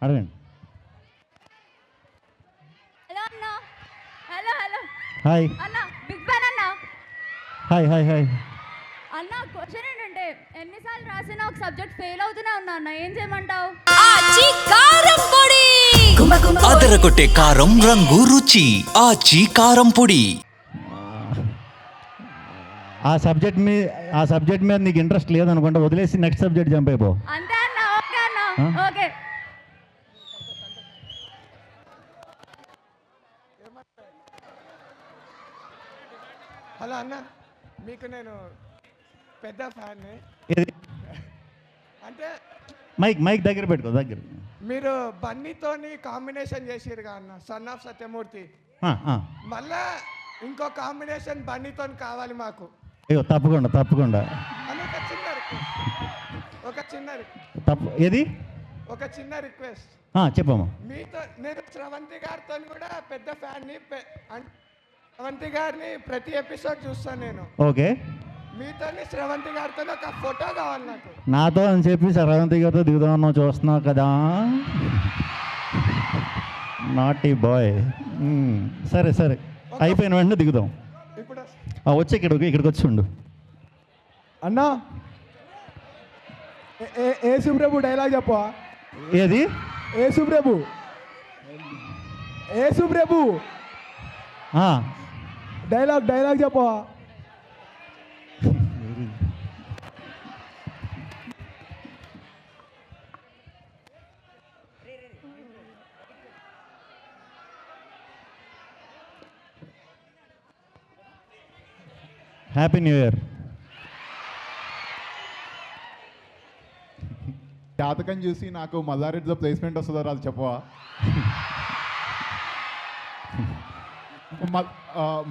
అడగండి. హలో అన్న. Hello hello hi అన్న, బిగ్ ఫ్యాన్ అన్న. Hi hi hi. అన్న క్వశ్చన్ ఏంటంటే, ఎన్నిసార్లు రాసినా ఒక సబ్జెక్ట్ ఫెయిల్ అవుతూనే ఉన్నా అన్న, ఏం చేయమంటావు? అదరగొట్టే కారం రంగు రుచి ఆచి కారం పొడి. ఆ సబ్జెక్ట్ మీద నీకు ఇంట్రెస్ట్ లేదనుకుంటా, వదిలేసి నెక్స్ట్ సబ్జెక్ట్ జంప్ అయిపో. అంతే అన్న. ఓకే అన్న. ఓకే. హలో అన్న, మీకు నేను పెద్ద ఫ్యాన్ని. అంటే మైక్ దగ్గర పెట్టుకో, దగ్గర. మీరు బన్నీతోని కాంబినేషన్ చేసిరుగా అన్న, సన్ ఆఫ్ సత్యమూర్తి. మళ్ళా ఇంకో కాంబినేషన్ బన్నీతోని కావాలి మాకు. అయ్యో తప్పకుండా అని ఒక చిన్న ఏది ఒక చిన్న రిక్వెస్ట్ చెప్పమ్మా. మీతో నేను శ్రవంతి గారితో కూడా పెద్ద ఫ్యాన్ని. శ్రవంతి గారిని ప్రతి ఎపిసోడ్ చూస్తాను నేను. ఓకే. మీతో శ్రవంతి గారితో ఒక ఫోటో కావాలి నాకు. నాతో అని చెప్పి శ్రవంతి గారితో దిగుదామన్నావు, చూస్తున్నావు కదా. Naughty boy. సరే అయిపోయిన వెంటనే దిగుదాం. ఇప్పుడు వచ్చి ఇక్కడికి వచ్చి ఉండు అన్నా. ఏ సుబ్రభు డైలాగ్ చెప్పా. ఏది? ఏ సుబ్రభు డైలాగ్ చెప్పా. Happy new year. జాతకం చూసి నాకు మల్లారెడ్డిలో ప్లేస్మెంట్ వస్తుందో రాదు చెప్పవా?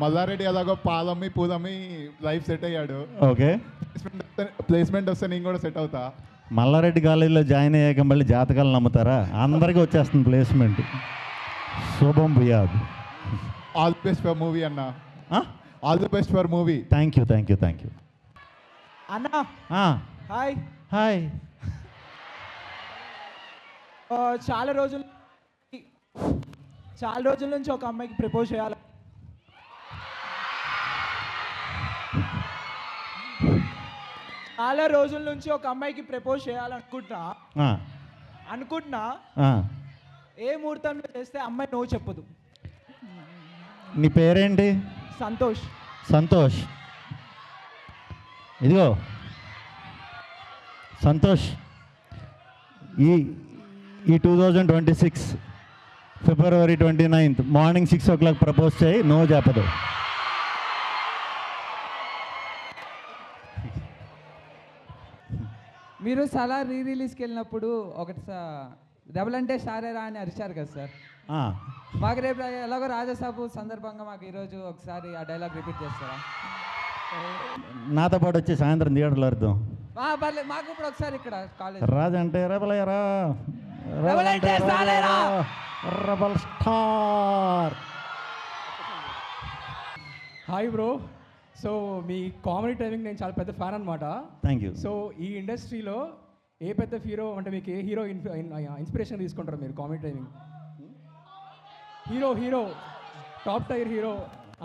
మల్లారెడ్డి ఎలాగో పాలమ్మి పూలమ్మి లైఫ్ సెట్ అయ్యాడు. ఓకే. ప్లేస్మెంట్ వస్తే నేను కూడా సెట్ అవుతా. మల్లారెడ్డి కాలేజీలో జాయిన్ అయ్యాక మళ్ళీ జాతకాలు నమ్ముతారా? అందరికీ వచ్చేస్తుంది ప్లేస్మెంట్. శుభం భూయాద్. All the best for movie అన్న. All the best for movie. Thank you అన్నా. హాయ్. చాలా రోజుల నుంచి ఒక అమ్మాయికి ప్రపోజ్ చేయాలి. అనుకుంటున్నా. ఏ ముహూర్తంలో చేస్తే అమ్మాయి నో చెప్పదు. నీ పేరేంటి? సంతోష్. ఇదిగో సంతోష్, ఈ 2026 February 29th morning 6 o'clock propose చేయి, నో చెప్పదు. మీరు సలా రిలీజ్కి వెళ్ళినప్పుడు ఒకటి డబుల్ అంటే సారేరా అని అరిచారు కదా సార్. మాకు రేపు ఎలాగో రాజాసాబు సందర్భంగా మాకు ఈరోజు ఒకసారి ఆ డైలాగ్ రిపీట్ చేస్తారా? నాతో పాటు వచ్చి సాయంత్రం థియేటర్లో అర్థం. పర్లేదు, మాకు ఇప్పుడు ఒకసారి ఇక్కడ కాలేజ్. రాజు అంటే rebel star. Hi bro. So మీ కామెడీ టైమింగ్ నేను చాలా పెద్ద ఫ్యాన్ అనమాట. Thank you. సో ఈ ఇండస్ట్రీలో ఏ పెద్ద హీరో అంటే మీకు ఏ హీరో ఇన్స్పిరేషన్ తీసుకుంటారు మీరు comedy timing? Hero top tier hero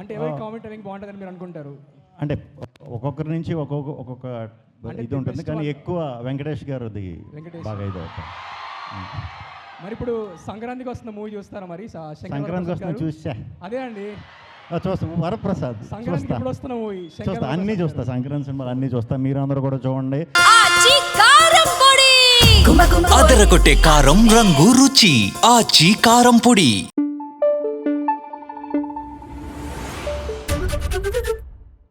అంటే ఎవరి కామెడీ టైమింగ్ బాగుంటుందని మీరు అనుకుంటారు? అంటే ఒక్కొక్కరి నుంచి ఒక్కొక్క ఇది ఉంటుంది, కానీ ఎక్కువ వెంకటేష్ గారిది బాగా ఇది అవుతుంది. మరి ఇప్పుడు సంక్రాంతికి వస్తున్న మూవీ చూస్తారా? మరి సంక్రాంతికి వస్తున్న చూసా. అదే అండి చూస్తాం. వరప్రసాద్ చూస్తా, అన్నీ చూస్తా. సంక్రాంతి సినిమాలు అన్నీ చూస్తా. మీరు అందరూ కూడా చూడండి. అదరగొట్టే కారం రంగు రుచి ఆచి కారం పొడి.